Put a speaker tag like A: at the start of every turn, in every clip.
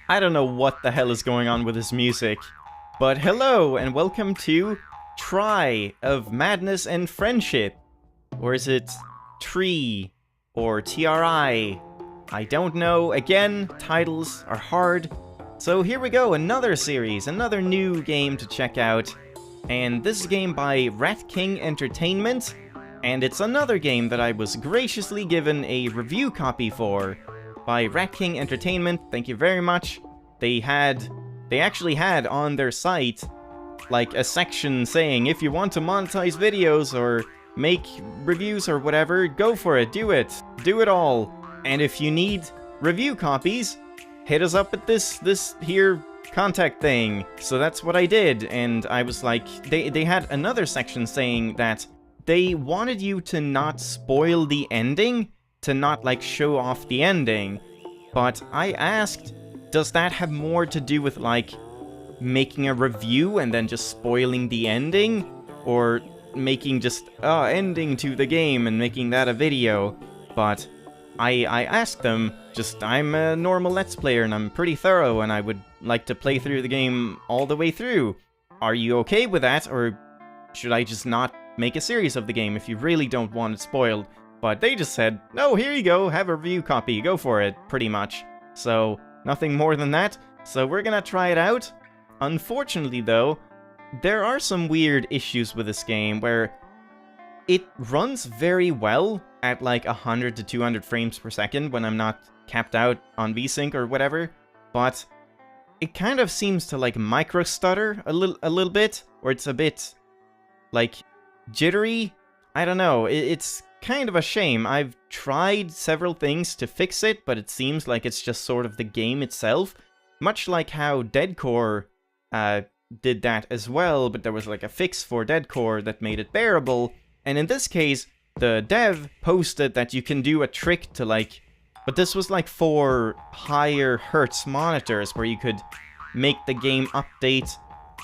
A: I don't know what the hell is going on with this music. But hello and welcome to Try of Madness and Friendship. Or is it Tree or TRI? I don't know. Again, titles are hard. So here we go, another series, another new game to check out. And this is a game by Rat King Entertainment. And it's another game that I was graciously given a review copy for by Rat King Entertainment. Thank you very much. They actually had on their site like a section saying if you want to monetize videos or make reviews or whatever, go for it, do it all. And if you need review copies, hit us up at this here contact thing. So that's what I did, and I was like, they had another section saying that they wanted you to not spoil the ending, to not like show off the ending. But I asked, does that have more to do with like making a review and then just spoiling the ending? Or making just ending to the game and making that a video? But I asked them, I'm a normal Let's Player and I'm pretty thorough and I would like to play through the game all the way through. Are you okay with that, or should I just not make a series of the game if you really don't want it spoiled? But they just said, no, here you go, have a review copy, go for it, pretty much. So, nothing more than that. So we're gonna try it out. Unfortunately though, there are some weird issues with this game where it runs very well at like 100 to 200 frames per second when I'm not capped out on VSync or whatever, but it kind of seems to like micro stutter a little bit, or it's a bit like jittery. I don't know, it's kind of a shame. I've tried several things to fix it, but it seems like it's just sort of the game itself, much like how Deadcore did that as well, but there was like a fix for Deadcore that made it bearable. And in this case, the dev posted that you can do a trick to like, but this was like for higher hertz monitors where you could make the game update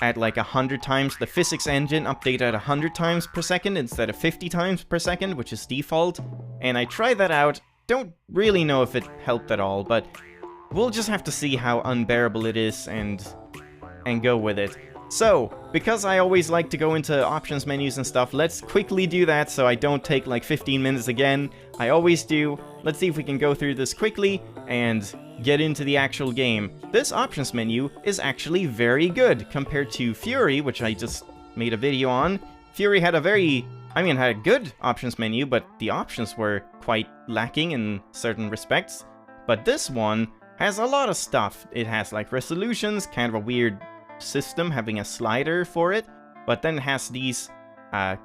A: at like 100 times, the physics engine update at 100 times per second instead of 50 times per second, which is default. And I tried that out, don't really know if it helped at all, but we'll just have to see how unbearable it is and go with it. So, because I always like to go into options menus and stuff, let's quickly do that so I don't take like 15 minutes again. I always do. Let's see if we can go through this quickly and get into the actual game. This options menu is actually very good compared to Fury, which I just made a video on. Fury had had a good options menu, but the options were quite lacking in certain respects. But this one has a lot of stuff. It has like resolutions, kind of a weird system having a slider for it, but then it has these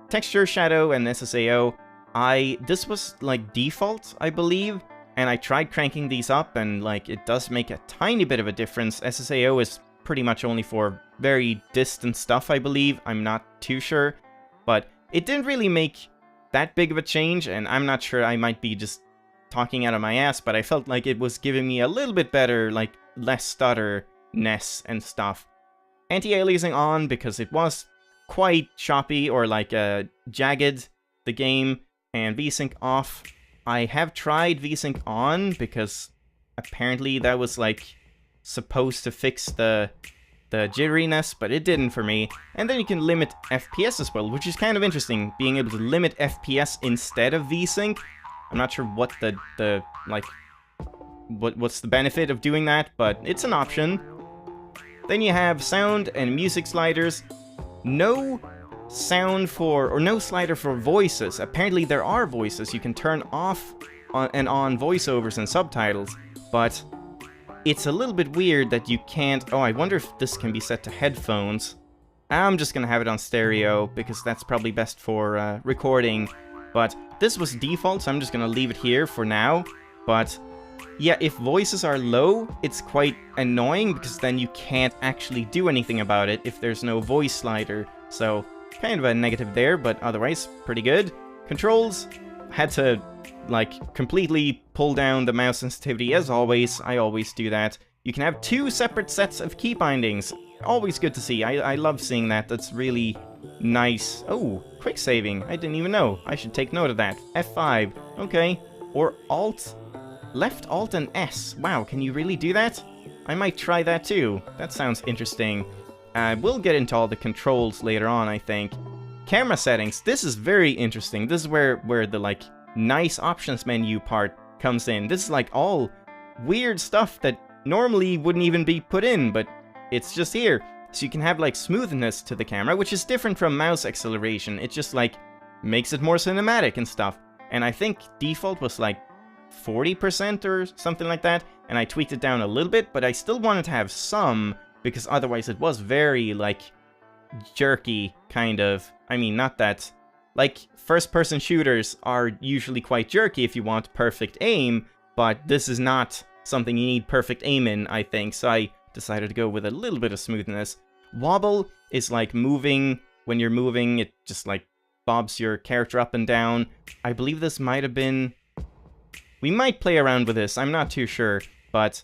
A: texture, shadow, and SSAO. This was like default, I believe, and I tried cranking these up, and like it does make a tiny bit of a difference. SSAO is pretty much only for very distant stuff, I believe. I'm not too sure, but it didn't really make that big of a change, and I'm not sure, I might be just talking out of my ass, but I felt like it was giving me a little bit better, like less stutterness and stuff. Anti-aliasing on because it was quite choppy or like jagged, the game, and VSync off. I have tried VSync on because apparently that was like supposed to fix the jitteriness, but it didn't for me. And then you can limit FPS as well, which is kind of interesting, being able to limit FPS instead of VSync. I'm not sure what what's the benefit of doing that, but it's an option. Then you have sound and music sliders. No sound for, or no slider for voices. Apparently there are voices. You can turn off and on voiceovers and subtitles, but it's a little bit weird that you can't. Oh, I wonder if this can be set to headphones. I'm just gonna have it on stereo because that's probably best for recording. But this was default, so I'm just gonna leave it here for now. But yeah, if voices are low, it's quite annoying because then you can't actually do anything about it if there's no voice slider. So, kind of a negative there, but otherwise, pretty good. Controls, had to, like, completely pull down the mouse sensitivity as always. I always do that. You can have 2 separate sets of key bindings. Always good to see. I love seeing that. That's really nice. Oh, quick saving. I didn't even know. I should take note of that. F5. Okay. Or Alt. Left Alt and S. Wow, can you really do that? I might try that too. That sounds interesting. We'll get into all the controls later on, I think. Camera settings. This is very interesting. This is where the, like, nice options menu part comes in. This is, like, all weird stuff that normally wouldn't even be put in, but it's just here. So you can have, like, smoothness to the camera, which is different from mouse acceleration. It just, like, makes it more cinematic and stuff. And I think default was, like, 40% or something like that, and I tweaked it down a little bit, but I still wanted to have some, because otherwise it was very, like, jerky, kind of. I mean, not that... Like, first-person shooters are usually quite jerky if you want perfect aim, but this is not something you need perfect aim in, I think, so I decided to go with a little bit of smoothness. Wobble is like moving. When you're moving, it just, like, bobs your character up and down. I believe this might have been... We might play around with this, I'm not too sure, but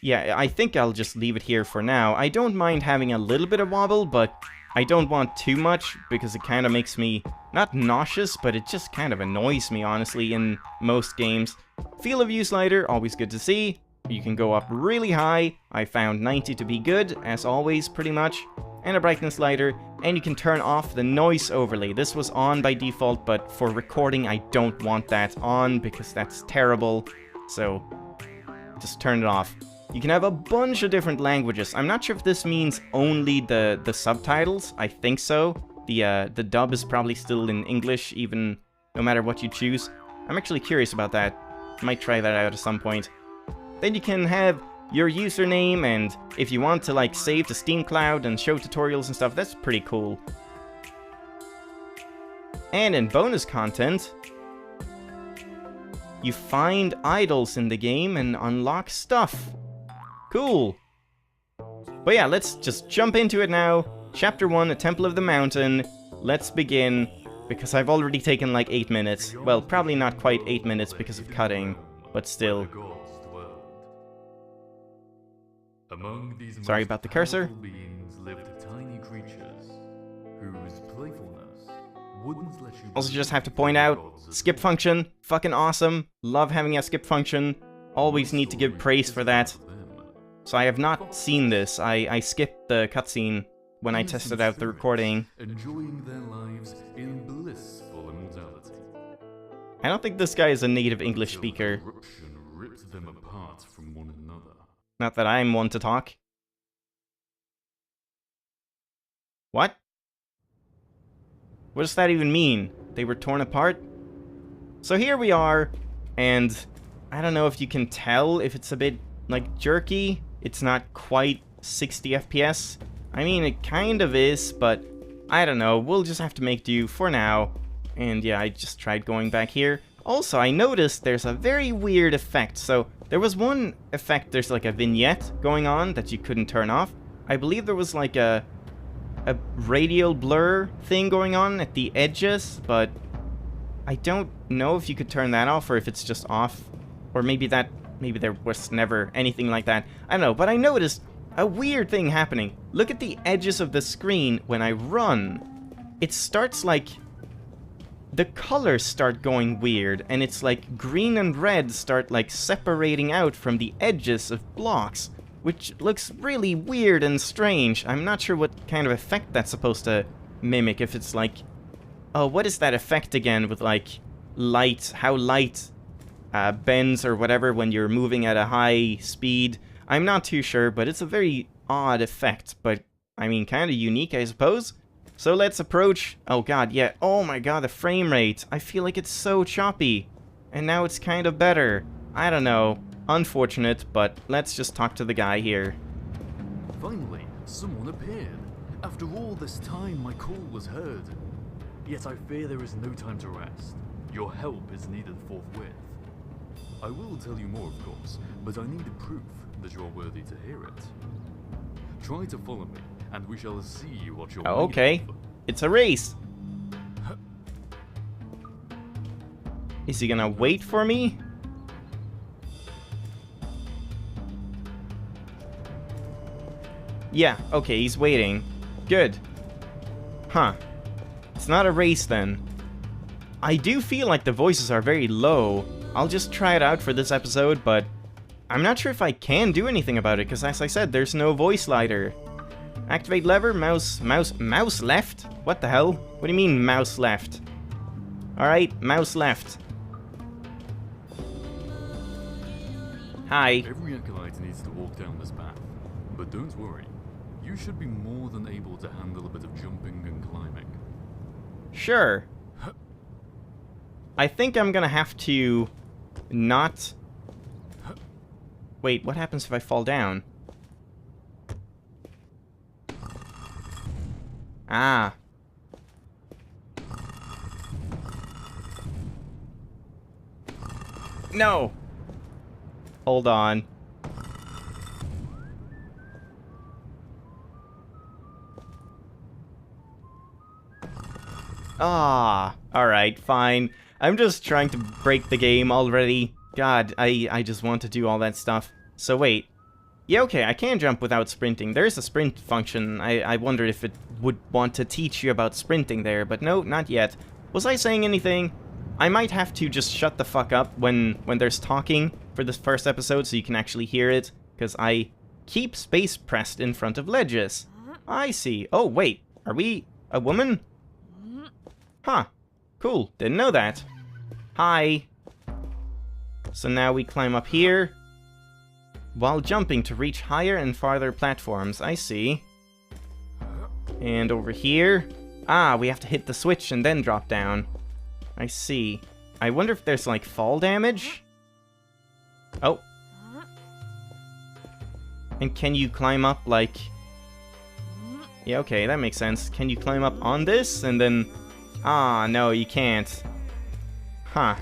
A: yeah, I think I'll just leave it here for now. I don't mind having a little bit of wobble, but I don't want too much, because it kind of makes me, not nauseous, but it just kind of annoys me, honestly, in most games. Field of view slider, always good to see. You can go up really high. I found 90 to be good, as always, pretty much. And a brightness slider, and you can turn off the noise overlay. This was on by default, but for recording I don't want that on because that's terrible. So just turn it off. You can have a bunch of different languages. I'm not sure if this means only the subtitles. I think so. The dub is probably still in English, even no matter what you choose. I'm actually curious about that. Might try that out at some point. Then you can have your username, and if you want to, like, save to Steam Cloud and show tutorials and stuff, that's pretty cool. And in bonus content, you find idols in the game and unlock stuff. Cool. But yeah, let's just jump into it now. Chapter 1, A Temple of the Mountain. Let's begin, because I've already taken like 8 minutes. Well, probably not quite 8 minutes because of cutting, but still.
B: Among these
A: Sorry about the cursor.
B: beings lived tiny creatures whose playfulness wouldn't let you
A: Also just have to point out, skip function, fucking awesome. Love having a skip function. Always need to give praise for that. So I have not seen this. I skipped the cutscene when I tested out the recording.
B: enjoying their lives in blissful immortality.
A: I don't think this guy is a native English speaker.
B: Corruption ripped them apart from one another.
A: Not that I'm one to talk. What? What does that even mean? They were torn apart? So here we are, and I don't know if you can tell if it's a bit, like, jerky. It's not quite 60 FPS. I mean, it kind of is, but I don't know. We'll just have to make do for now. And yeah, I just tried going back here. Also, I noticed there's a very weird effect. So there was one effect, there's like a vignette going on that you couldn't turn off. I believe there was like a radial blur thing going on at the edges, but I don't know if you could turn that off or if it's just off. Or maybe there was never anything like that. I don't know, but I noticed a weird thing happening. Look at the edges of the screen when I run. It starts like... The colors start going weird, and it's like green and red start like separating out from the edges of blocks, which looks really weird and strange. I'm not sure what kind of effect that's supposed to mimic, if it's like... Oh, what is that effect again with like light, how light bends or whatever when you're moving at a high speed? I'm not too sure, but it's a very odd effect, but I mean kind of unique, I suppose. So let's approach... Oh god, yeah. Oh my god, the frame rate. I feel like it's so choppy. And now it's kind of better. I don't know. Unfortunate, but let's just talk to the guy here.
B: Finally, someone appeared. After all this time, my call was heard. Yet I fear there is no time to rest. Your help is needed forthwith. I will tell you more, of course, but I need proof that you are worthy to hear it. Try to follow me, and we shall see what you're...
A: Oh, okay. It's a race. Is he gonna wait for me? Yeah, okay, he's waiting. Good. Huh. It's not a race then. I do feel like the voices are very low. I'll just try it out for this episode, but I'm not sure if I can do anything about it, because as I said, there's no voice slider. Activate lever, mouse left? What the hell? What do you mean, mouse left? Alright, mouse left. Hi.
B: Every acolyte needs to walk down this path, but don't worry. You should be more than able to handle a bit of jumping and climbing.
A: Sure. I think I'm gonna have to not... Wait, what happens if I fall down? Ah. No! Hold on. Ah, alright, fine. I'm just trying to break the game already. God, I just want to do all that stuff. So wait. Yeah, okay, I can jump without sprinting. There's a sprint function. I wondered if it would want to teach you about sprinting there, but no, not yet. Was I saying anything? I might have to just shut the fuck up when there's talking for this first episode so you can actually hear it, because I keep space pressed in front of ledges. I see. Oh, wait. Are we a woman? Huh. Cool. Didn't know that. Hi. So now we climb up here while jumping to reach higher and farther platforms. I see. And over here. Ah, we have to hit the switch and then drop down. I see. I wonder if there's, like, fall damage? Oh. And can you climb up, like... Yeah, okay, that makes sense. Can you climb up on this and then... Ah, no, you can't. Huh.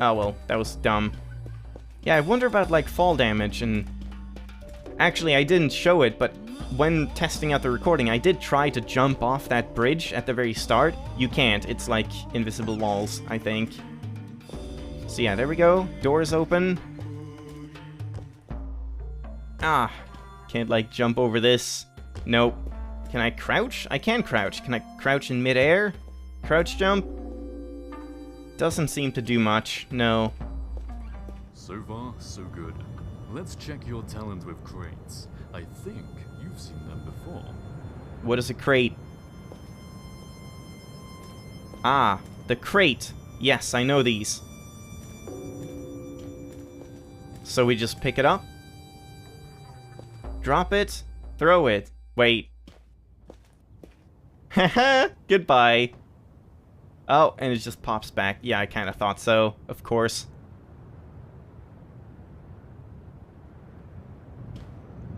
A: Oh, well, that was dumb. Yeah, I wonder about, like, fall damage, and... Actually, I didn't show it, but when testing out the recording, I did try to jump off that bridge at the very start. You can't. It's, like, invisible walls, I think. So yeah, there we go. Doors open. Ah. Can't, like, jump over this. Nope. Can I crouch? I can crouch. Can I crouch in midair? Crouch jump? Doesn't seem to do much. No.
B: So far, so good. Let's check your talent with crates. I think you've seen them before.
A: What is a crate? Ah, the crate. Yes, I know these. So we just pick it up? Drop it? Throw it. Wait. Haha, goodbye. Oh, and it just pops back. Yeah, I kind of thought so, of course.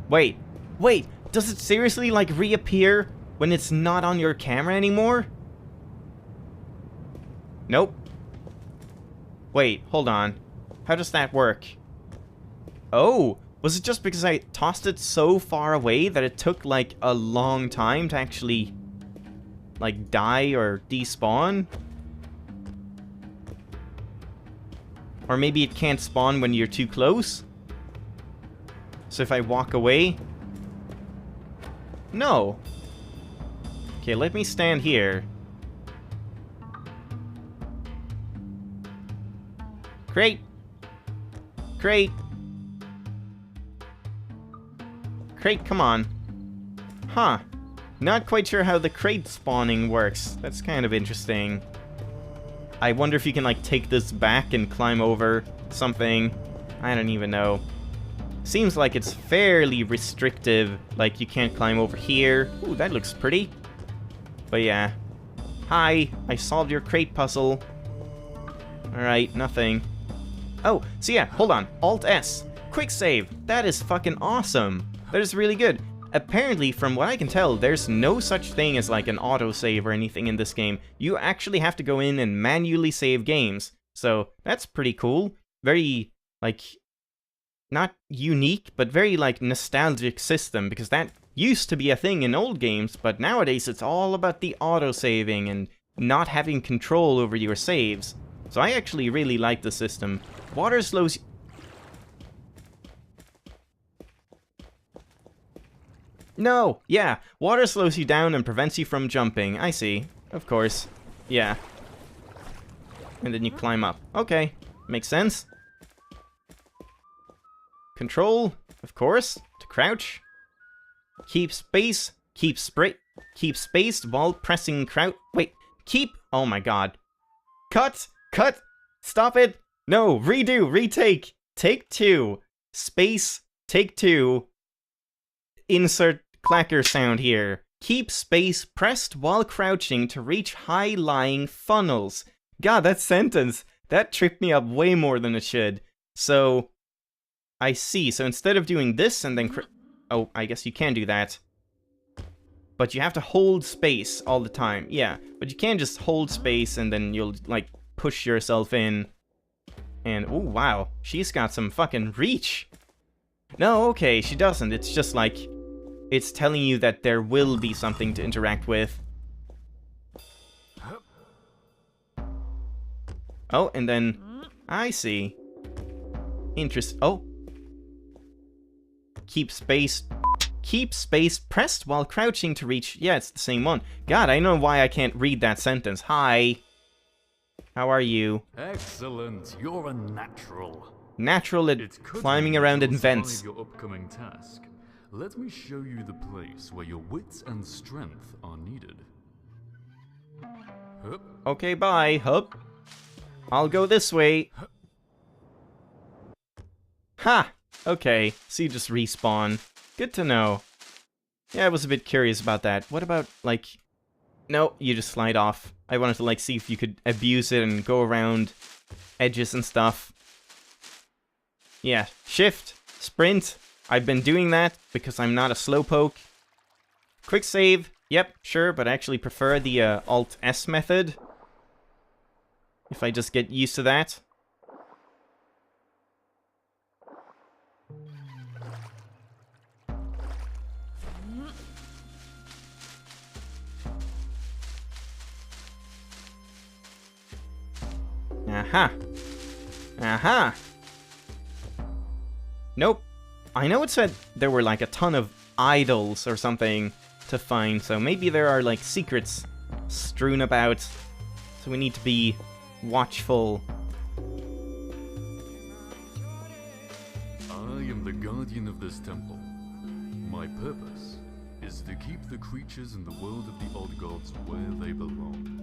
A: Wait, does it seriously, like, reappear when it's not on your camera anymore? Nope. Wait, hold on. How does that work? Oh, was it just because I tossed it so far away that it took, like, a long time to actually... like, die or despawn? Or maybe it can't spawn when you're too close? So if I walk away... No. Okay, let me stand here. Crate! Crate! Crate, come on. Huh. Not quite sure how the crate spawning works. That's kind of interesting. I wonder if you can, like, take this back and climb over something. I don't even know. Seems like it's fairly restrictive. Like, you can't climb over here. Ooh, that looks pretty. But yeah. Hi, I solved your crate puzzle. Alright, nothing. Oh, so yeah, hold on. Alt-S. Quick save. That is fucking awesome. That is really good. Apparently, from what I can tell, there's no such thing as, like, an autosave or anything in this game. You actually have to go in and manually save games. So, that's pretty cool. Very, like, not unique, but very, like, nostalgic system, because that used to be a thing in old games, but nowadays it's all about the autosaving and not having control over your saves. So I actually really like the system. Water slows... No! Yeah, water slows you down and prevents you from jumping. I see. Of course. Yeah. And then you climb up. Okay. Makes sense. Control, of course, to crouch. Keep space, keep space while pressing crouch. Wait, keep, oh my god. Cut, stop it. No, redo, retake. Take 2, space, take 2. Insert clacker sound here. Keep space pressed while crouching to reach high-lying funnels. God, that sentence, that tripped me up way more than it should. So, I see. So instead of doing this and then... Oh, I guess you can do that. But you have to hold space all the time. Yeah, but you can't just hold space and then you'll, like, push yourself in. And, oh, wow. She's got some fucking reach. No, okay, she doesn't. It's just like... It's telling you that there will be something to interact with. Oh, and then... I see. Oh. Keep space pressed while crouching to reach... Yeah, it's the same one. God, I know why I can't read that sentence. Hi. How are you?
B: Excellent. You're a natural.
A: Natural at climbing around in vents.
B: Your upcoming task. Let me show you the place where your wits and strength are needed. Hup.
A: Okay, bye, Hup. I'll go this way. Ha! Okay, so you just respawn. Good to know. Yeah, I was a bit curious about that. What about, like... No, you just slide off. I wanted to, like, see if you could abuse it and go around edges and stuff. Yeah, shift, sprint. I've been doing that because I'm not a slowpoke. Quick save. Yep, sure, but I actually prefer the Alt-S method. If I just get used to that. Aha. Aha. Nope. I know it said there were like a ton of idols or something to find, so maybe there are like secrets strewn about. So we need to be watchful.
B: I am the guardian of this temple. My purpose is to keep the creatures in the world of the odd gods where they belong.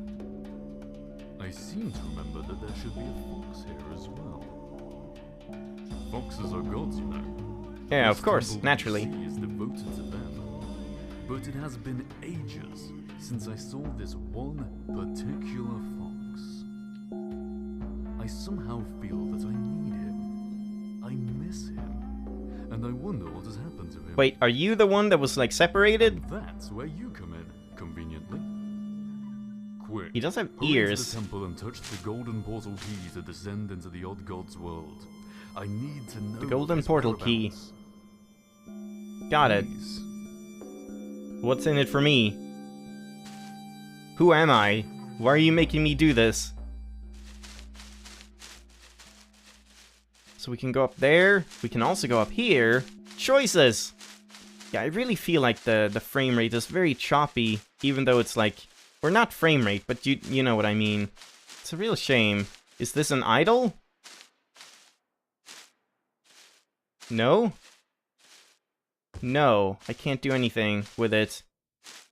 B: I seem to remember that there should be a fox here as well. Foxes are gods, you know.
A: Yeah, of course, naturally.
B: Is devoted to them. But it has been ages since I saw this one particular fox. I somehow feel that I need him. I miss him. And I wonder what has happened to him.
A: Wait, are you the one that was like separated?
B: And that's where you come in, conveniently. Quick,
A: He does have
B: hurry to
A: ears.
B: the temple and touch the golden portal key to descend into the odd god's world. I need to know
A: The golden
B: his
A: portal key.
B: whereabouts.
A: Got it.
B: Please.
A: What's in it for me? Who am I? Why are you making me do this? So we can go up there. We can also go up here. Choices! Yeah, I really feel like the frame rate is very choppy, even though it's like... Or not frame rate, but you know what I mean. It's a real shame. Is this an idol? No? No, I can't do anything with it.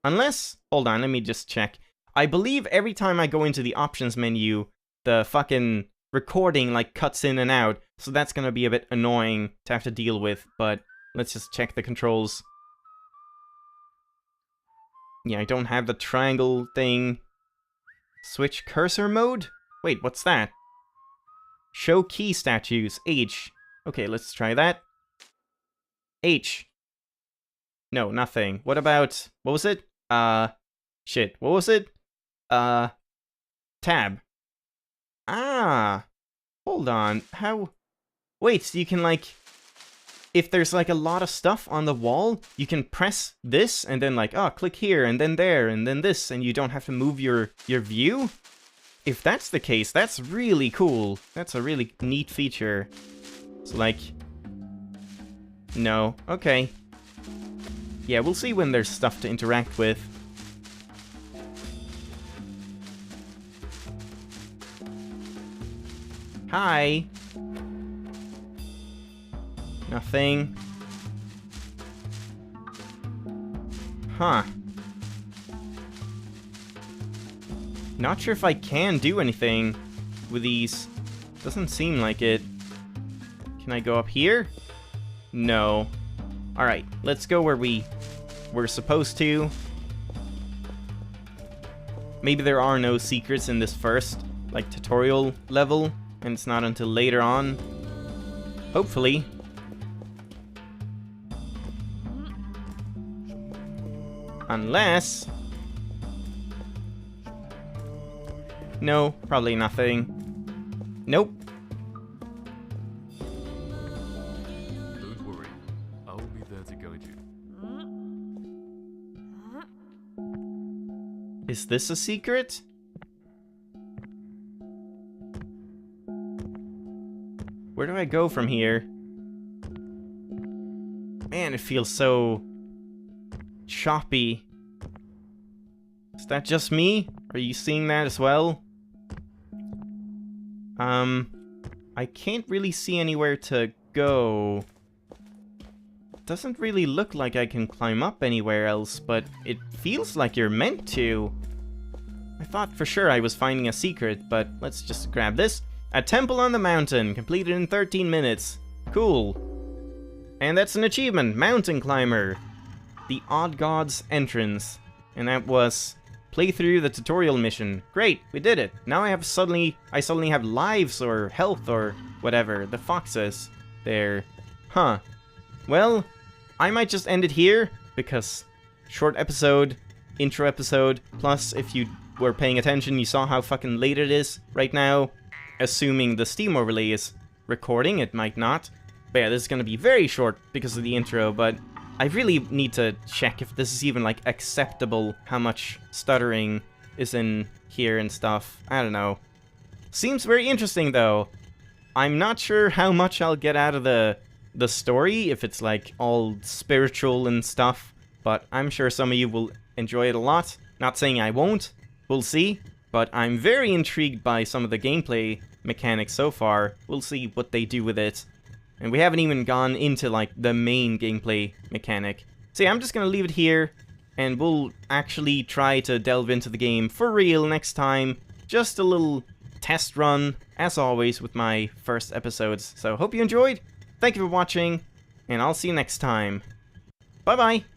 A: Unless... Hold on, let me just check. I believe every time I go into the options menu, the fucking recording, like, cuts in and out. So that's gonna be a bit annoying to have to deal with, but let's just check the controls. Yeah, I don't have the triangle thing. Switch cursor mode? Wait, what's that? Show key statues. H. Okay, let's try that. H. No, nothing. What about... What was it? Shit. What was it? Tab. Ah. Hold on. How... Wait, so you can, like... If there's, like, a lot of stuff on the wall, you can press this, and then, like, oh, click here, and then there, and then this, and you don't have to move your view? If that's the case, that's really cool. That's a really neat feature. It's like... No. Okay. Yeah, we'll see when there's stuff to interact with. Hi. Nothing. Huh. Not sure if I can do anything with these. Doesn't seem like it. Can I go up here? No. Alright, let's go where we were supposed to. Maybe there are no secrets in this first, like, tutorial level, and it's not until later on. Hopefully. Unless... No, probably nothing. Nope.
B: Don't worry, I'll be there to guide you.
A: Is this a secret? Where do I go from here? Man, it feels so choppy. Is that just me? Are you seeing that as well? I can't really see anywhere to go. Doesn't really look like I can climb up anywhere else, but it feels like you're meant to. I thought for sure I was finding a secret, but let's just grab this. A temple on the mountain, completed in 13 minutes. Cool. And that's an achievement, mountain climber. The Odd Gods entrance. And that was play through the tutorial mission. Great, we did it. Now I suddenly have lives or health or whatever. The foxes there. Huh. Well, I might just end it here because short episode, intro episode, plus if you were paying attention, you saw how fucking late it is right now. Assuming the Steam overlay is recording, it might not. But yeah, this is gonna be very short because of the intro, but I really need to check if this is even, like, acceptable, how much stuttering is in here and stuff. I don't know. Seems very interesting, though. I'm not sure how much I'll get out of the story, if it's, like, all spiritual and stuff, but I'm sure some of you will enjoy it a lot. Not saying I won't. We'll see. But I'm very intrigued by some of the gameplay mechanics so far. We'll see what they do with it. And we haven't even gone into, like, the main gameplay mechanic. So yeah, I'm just gonna leave it here, and we'll actually try to delve into the game for real next time. Just a little test run, as always, with my first episodes. So hope you enjoyed, thank you for watching, and I'll see you next time. Bye-bye!